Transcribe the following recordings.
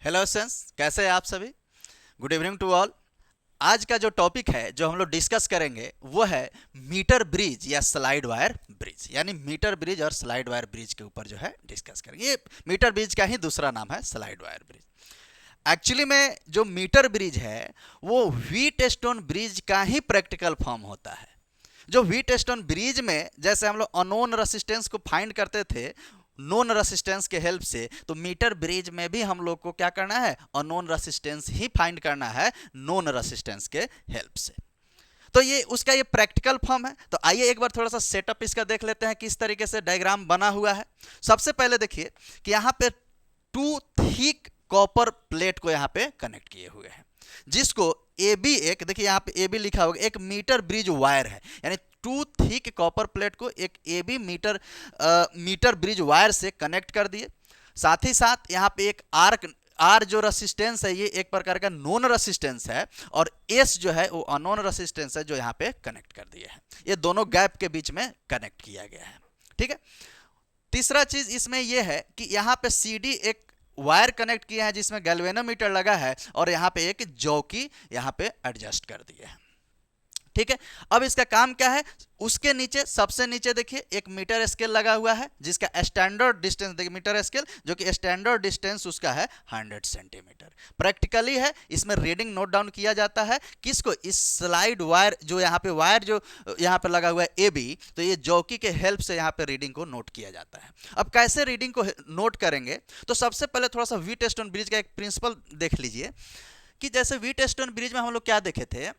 Hello sense, कैसे हैं आप सभी। Good evening to all. आज का जो टॉपिक है जो हम लोग डिस्कस करेंगे वो है मीटर ब्रिज या स्लाइड वायर ब्रिज, यानी मीटर ब्रिज और स्लाइड वायर ब्रिज के ऊपर जो है डिस्कस करेंगे। ये मीटर ब्रिज का ही दूसरा नाम है स्लाइड वायर ब्रिज। एक्चुअली में जो मीटर ब्रिज है वो व्हीट स्टोन ब्रिज का ही प्रैक्टिकल फॉर्म होता है। जो व्हीट स्टोन ब्रिज में जैसे हम लोग अनोन रेसिस्टेंस को फाइंड करते थे नोन रेसिस्टेंस के हेल्प से, तो मीटर ब्रिज में भी हम लोग को क्या करना है, अनोन रेसिस्टेंस ही फाइंड करना है नोन रेसिस्टेंस के हेल्प से। तो ये उसका ये प्रैक्टिकल फॉर्म है। तो आइए एक बार थोड़ा सा सेटअप इसका देख लेते हैं किस तरीके से डायग्राम बना हुआ है। सबसे पहले देखिए कि यहाँ पे टू थिक कॉपर प्लेट को यहाँ पे कनेक्ट किए हुए हैं, जिसको ए बी, एक देखिए यहाँ पे ए बी लिखा होगा, एक मीटर ब्रिज वायर है, यानी टू थिक कॉपर प्लेट को एक A B metre bridge wire से कनेक्ट कर दिए। साथ ही साथ यहाँ पे एक आर जो रेसिस्टेंस है ये एक प्रकार का नॉन रेसिस्टेंस है, और एस जो है वो अनोन रेसिस्टेंस है जो यहाँ पे कनेक्ट कर दिए हैं। ये दोनों गैप के बीच में कनेक्ट किया गया है। ठीक है। तीसरा चीज इसमें यह है कि यहाँ पे CD एक वायर कनेक्ट किया है जिसमें गैल्वेनोमीटर लगा है, और यहाँ पे एक जॉकी यहाँ पे एडजस्ट कर दिए हैं। ठीक है। अब इसका काम क्या है, उसके नीचे सबसे नीचे देखिए एक मीटर स्केल लगा हुआ है जिसका स्टैंडर्ड डिस्टेंस देखिए, मीटर स्केल जो कि स्टैंडर्ड डिस्टेंस उसका है 100 सेंटीमीटर। प्रैक्टिकली है, इसमें रीडिंग नोट डाउन किया जाता है किसको, इस स्लाइड वायर जो यहाँ पे वायर जो यहाँ पे लगा हुआ है AB, तो ये जॉकी के हेल्प से यहाँ पे रीडिंग को नोट किया जाता है। अब कैसे रीडिंग को नोट करेंगे, तो सबसे पहले थोड़ा सा व्हीट स्टोन ब्रिज का एक प्रिंसिपल देख लीजिए कि जैसे व्हीट स्टोन ब्रिज में हम लोग क्या देखे थे।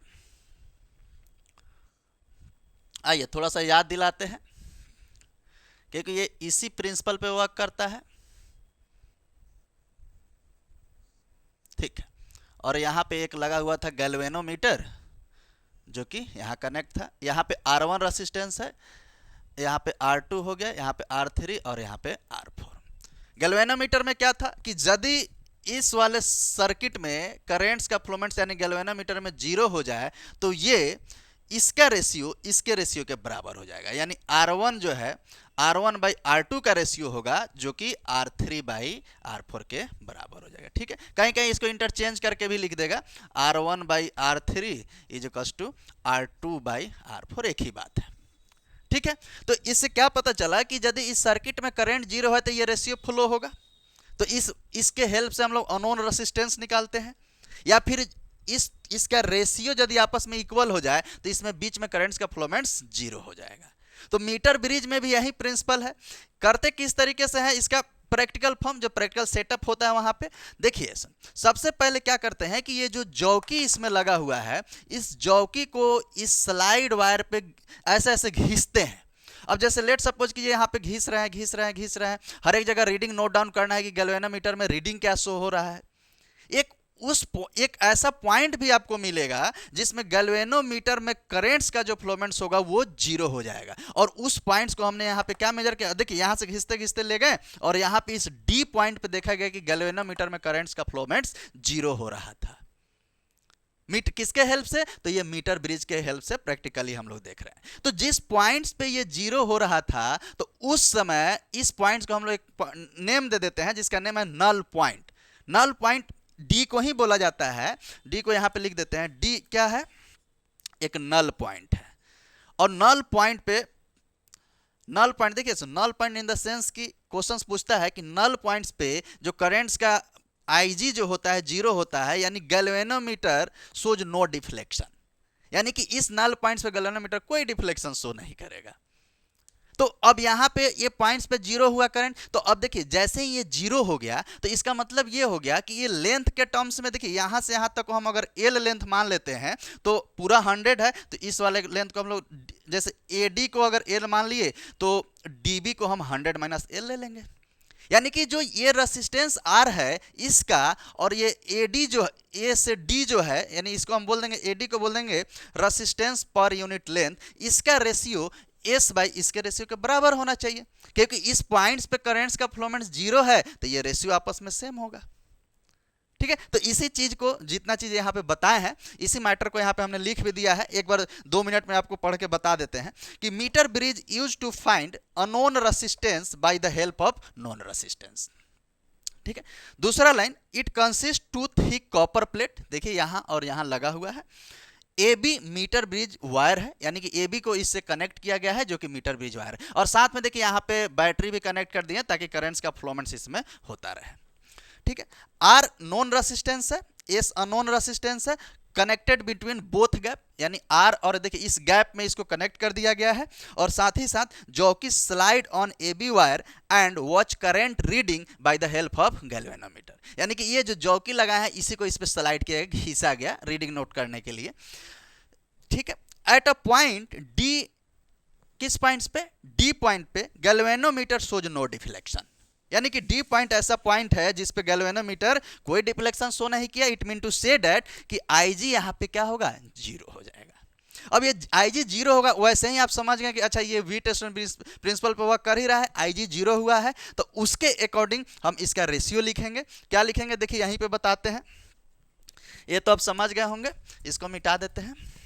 आइए थोड़ा सा याद दिलाते हैं, क्योंकि ये इसी प्रिंसिपल पे वर्क करता है। ठीक है। और यहाँ पे एक लगा हुआ था गैल्वेनोमीटर जो कि यहाँ कनेक्ट था। यहाँ पे R1 रेसिस्टेंस है, यहाँ पे R2 हो गया, यहाँ पे R3 और यहाँ पे R4। गैल्वेनोमीटर में क्या था कि यदि इस वाले सर्किट में करेंट्स का फ्लोमेंट्स यानी गैल्वेनोमीटर में 0 हो जाए तो ये इसका रेशियो इसके रेशियो के बराबर हो जाएगा, यानी R1 जो है R1/R2 का रेशियो होगा जो कि R3/R4 के बराबर हो जाएगा। ठीक है। कहीं कहीं इसको इंटरचेंज करके भी लिख देगा, R1/R3 is equals to R2/R4, एक ही बात है। ठीक है। तो इससे क्या पता चला कि यदि इस सर्किट में करंट 0 है तो ये रेशियो फ्लो होगा। तो इसके हेल्प से हम लोग अनोन रेसिस्टेंस निकालते हैं, या फिर इसका रेशियो यदि आपस में इक्वल हो जाए तो इसमें बीच में करंट्स का फ्लोमेंट्स 0 हो जाएगा। तो मीटर ब्रिज में भी यही प्रिंसिपल है। करते किस तरीके से है, इसका प्रैक्टिकल फॉर्म जो प्रैक्टिकल सेटअप होता है वहां पे देखिए। सबसे पहले क्या करते हैं कि ये जो जॉकी इसमें लगा हुआ है, इस जॉकी को इस स्लाइड वायर पे ऐसे ऐसे घिसते हैं। अब जैसे लेट सपोज कि ये यहाँ पे घिस रहे हैं, हर एक जगह रीडिंग नोट डाउन करना है कि गैल्वेनोमीटर में रीडिंग क्या शो हो रहा है। एक ऐसा पॉइंट भी आपको मिलेगा जिसमें गैल्वेनोमीटर में करेंट्स का जो फ्लोमेंट्स होगा वो 0 हो जाएगा, और उस पॉइंट्स को हमने यहाँ पे क्या मेजर किया, देखिए यहाँ से घिसते घिसते ले गए और यहाँ पे इस D पॉइंट पे देखा गया कि गैल्वेनोमीटर में करेंट्स का फ्लोमेंट्स 0 हो रहा था। किसके हेल्प से, तो ये मीटर ब्रिज के हेल्प से प्रैक्टिकली हम लोग देख रहे हैं। तो जिस पॉइंट्स पे ये 0 हो रहा था तो उस समय इस पॉइंट्स को हम लोग एक नेम दे देते हैं जिसका नेम है null point. Null point D को ही बोला जाता है। D को यहाँ पे लिख देते हैं, D क्या है, एक नल पॉइंट है। और नल पॉइंट देखिए, null point in the sense कि क्वेश्चंस पूछता है कि नल पॉइंट्स पे जो करेंट्स का IG जो होता है 0 होता है, यानी गैल्वेनोमीटर शोज नो डिफ्लेक्शन, यानी कि इस नल पॉइंट्स पे गैल्वेनोमीटर कोई डिफ्लेक्शन शो नहीं करेगा। तो अब यहाँ पे ये पॉइंट्स पे 0 हुआ करंट, तो अब देखिए जैसे ही ये 0 हो गया तो इसका मतलब ये हो गया कि ये लेंथ के टर्म्स में देखिए यहाँ से यहाँ तक को हम अगर L लेंथ मान लेते हैं तो पूरा 100 है, तो इस वाले लेंथ को हम लोग जैसे AD को अगर L मान लिए तो DB को हम 100 - L ले लेंगे। यानी कि जो ये रेसिस्टेंस R है इसका, और ये AD जो A से D जो है, यानी इसको हम बोल देंगे AD को बोल देंगे रेसिस्टेंस पर यूनिट लेंथ, इसका रेशियो S बाई इसके रेशियो के बराबर होना चाहिए, क्योंकि इस पॉइंट्स पे करेंट्स का फ्लोमेंट्स 0 है तो ये रेशियो आपस में सेम होगा। ठीक है। तो इसी चीज को, जितना चीज यहाँ पे बताए हैं, इसी मैटर को यहाँ पे हमने लिख भी दिया है। एक बार 2 मिनट में आपको पढ़ के बता देते हैं कि metre bridge use to find unknown resistance by the help of known resistance. ठीक है। दूसरा line, it consist two thick copper plate, देखिए यहां और यहां लगा हुआ है। A B metre bridge wire है, यानी कि ए बी को इससे कनेक्ट किया गया है जो कि मीटर ब्रिज वायर है, और साथ में देखिए यहाँ पे बैटरी भी कनेक्ट कर दिए ताकि करंट्स का फ्लोमेंट्स इसमें होता रहे। ठीक है। आर नॉन रेसिस्टेंस है, एस अनोन रेसिस्टेंस है, कनेक्टेड बिटवीन बोथ गैप, यानी आर और देखिए इस गैप में इसको कनेक्ट कर दिया गया है, और साथ ही साथ जो कि slide on A B wire and watch current reading by the help of galvanometer, यानी कि ये जो जॉकी लगा है इसी को इस पे स्लाइड किया खींचा गया रीडिंग नोट करने के लिए। ठीक है। एट अ पॉइंट डी, किस पॉइंट्स पे, डी पॉइंट पे गैल्वेनोमीटर शोज नो डिफ्लेक्शन, यानी कि डी पॉइंट ऐसा पॉइंट है जिस पे गैल्वेनोमीटर कोई डिफ्लेक्शन शो नहीं किया। It mean to say that कि आईजी यहां पे क्या होगा, जीरो हो जाएगा। अब ये आईजी जीरो होगा, वैसे ही आप समझ गए कि अच्छा ये व्हीटस्टोन प्रिंसिपल पे वर्क कर ही रहा है, आईजी जीरो हुआ है, तो उसके अकॉर्डिंग हम इसका रेशियो लिखेंगे। क्या लिखेंगे, देखिए यहीं पे बताते हैं, ये तो आप समझ गए होंगे, इसको मिटा देते हैं।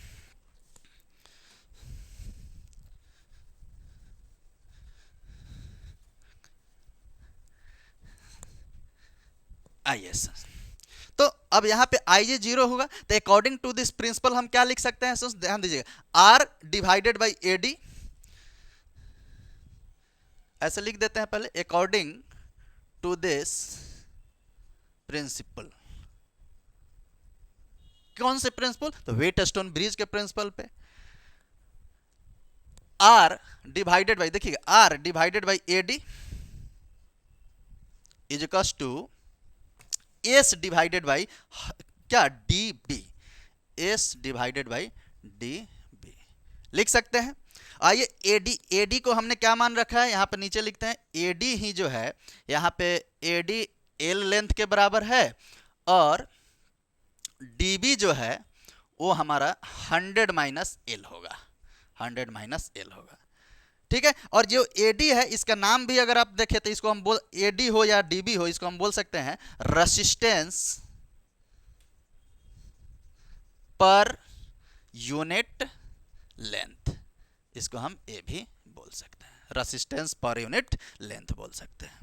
आइए, तो अब यहां पे आई जे जीरो होगा, तो अकॉर्डिंग टू दिस प्रिंसिपल हम क्या लिख सकते हैं, ध्यान दीजिएगा, R divided by A D, ऐसे लिख देते हैं पहले, अकॉर्डिंग टू दिस प्रिंसिपल। कौन से प्रिंसिपल, तो व्हीटस्टोन ब्रिज के प्रिंसिपल पे। आर डिवाइडेड बाई, देखिएगा R divided by A D is equals to S divided by क्या, D B, S divided by D B लिख सकते हैं। आइए एडी, एडी को हमने क्या मान रखा है, यहां पे नीचे लिखते हैं, एडी ही जो है यहां पे एडी एल लेंथ के बराबर है, और डीबी जो है वो हमारा 100 माइनस एल होगा, 100 माइनस एल होगा। ठीक है। और जो एडी है इसका नाम भी अगर आप देखें तो इसको हम बोल, एडी हो या डीबी हो, इसको हम बोल सकते हैं रेसिस्टेंस पर यूनिट लेंथ, इसको हम ए भी बोल सकते हैं, रेसिस्टेंस पर यूनिट लेंथ बोल सकते हैं।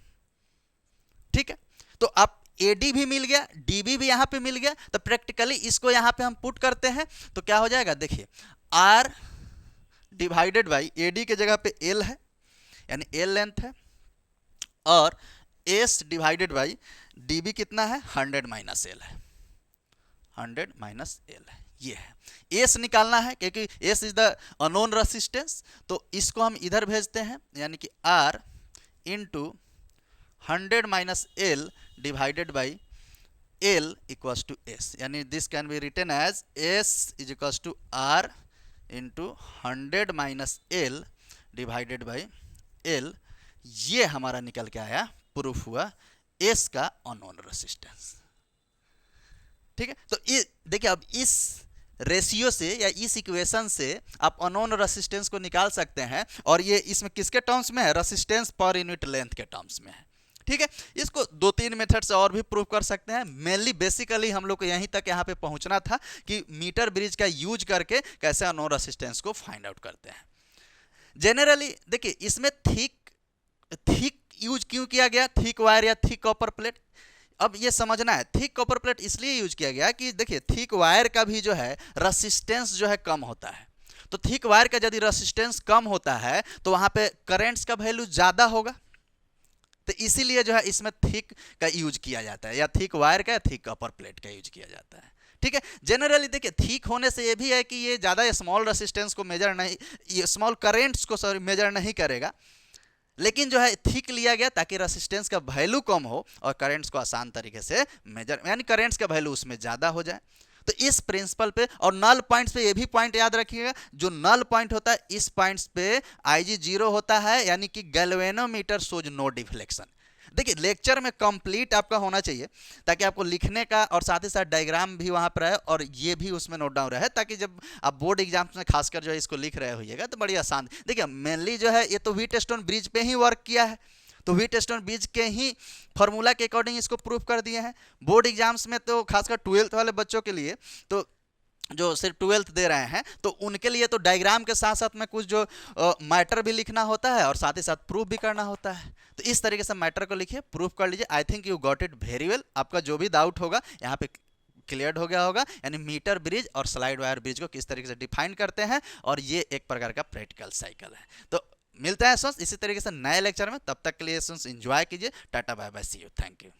ठीक है। तो आप एडी भी मिल गया, डीबी भी यहां पे मिल गया, तो प्रैक्टिकली इसको यहां पे हम पुट करते हैं तो क्या हो जाएगा, देखिए आर डिवाइडेड बाई एडी के जगह पे एल है, यानी एल लेंथ है, और एस डिवाइडेड बाई डीबी कितना है, 100 माइनस एल है, 100 माइनस एल है, ये है। एस निकालना है क्योंकि S is the unknown resistance, तो इसको हम इधर भेजते हैं, यानी कि R into 100 minus L divided by L equals to S, यानी this can be written as S is equals to R into 100 minus L divided by L. ये हमारा निकल के आया, प्रूफ हुआ एस का अननोन रेसिस्टेंस। ठीक है। तो ये देखिए, अब इस रेशियो से या इस इक्वेशन से आप अननोन रेसिस्टेंस को निकाल सकते हैं, और ये इसमें किसके टर्म्स में है, रेसिस्टेंस पर यूनिट लेंथ के टर्म्स में है। ठीक है। इसको 2-3 मेथड से और भी प्रूव कर सकते हैं। मेनली बेसिकली हम लोग को यहीं तक यहाँ पे पहुंचना था कि मीटर ब्रिज का यूज करके कैसे अननोन रेसिस्टेंस को फाइंड आउट करते हैं। जनरली देखिए इसमें थिक यूज क्यों किया गया, थिक वायर या थिक कॉपर प्लेट, अब ये समझना है। थिक कॉपर प्लेट इसलिए यूज किया गया कि देखिए थिक वायर का भी जो है रेसिस्टेंस जो है कम होता है, तो थिक वायर का यदि रेसिस्टेंस कम होता है तो वहां पे करेंट्स का वैल्यू ज्यादा होगा, तो इसीलिए जो है इसमें थिक का यूज किया जाता है, या थिक वायर का या थिक कॉपर प्लेट का यूज किया जाता है। ठीक है। जनरली देखिए थिक होने से ये भी है कि ये ज़्यादा स्मॉल रेसिस्टेंस को मेजर नहीं, ये स्मॉल करेंट्स को सॉरी मेजर नहीं करेगा, लेकिन जो है थिक लिया गया ताकि रेसिस्टेंस का वैल्यू कम हो और करेंट्स को आसान तरीके से मेजर, यानी करेंट्स का वैल्यू उसमें ज़्यादा हो जाए। तो इस प्रिंसिपल पे और नल पॉइंट्स पे ये भी पॉइंट याद रखिएगा, जो नल पॉइंट होता है इस पॉइंट्स पे आईजी जीरो होता है, यानी कि गैल्वेनोमीटर शोज नो डिफ्लेक्शन। देखिए लेक्चर में कंप्लीट आपका होना चाहिए ताकि आपको लिखने का और साथ ही साथ डायग्राम भी वहाँ पर रहे और ये भी उसमें नोट डाउन रहे, ताकि जब आप बोर्ड एग्जाम्स में खासकर जो है इसको लिख रहे होइएगा तो बड़ी आसान। देखिए मेनली जो है ये तो व्हीटस्टोन ब्रिज पे ही वर्क किया है, तो व्हीटस्टोन ब्रिज के ही फॉर्मूला के अकॉर्डिंग इसको प्रूफ कर दिए हैं। बोर्ड एग्जाम्स में तो खासकर 12th वाले बच्चों के लिए तो जो सिर्फ 12th दे रहे हैं, तो उनके लिए तो डायग्राम के साथ साथ में कुछ जो मैटर भी लिखना होता है और साथ ही साथ प्रूफ भी करना होता है। तो इस तरीके से मैटर को लिखिए, प्रूफ कर लीजिए। I think you got it very well. आपका जो भी डाउट होगा यहाँ पे क्लियर हो गया होगा, यानी मीटर ब्रिज और स्लाइड वायर ब्रिज को किस तरीके से डिफाइन करते हैं, और ये एक प्रकार का प्रैक्टिकल साइकिल है। तो मिलता है इसी तरीके से नए लेक्चर में, तब तक के लिए एंजॉय कीजिए। Tata bye bye, see you, thank you.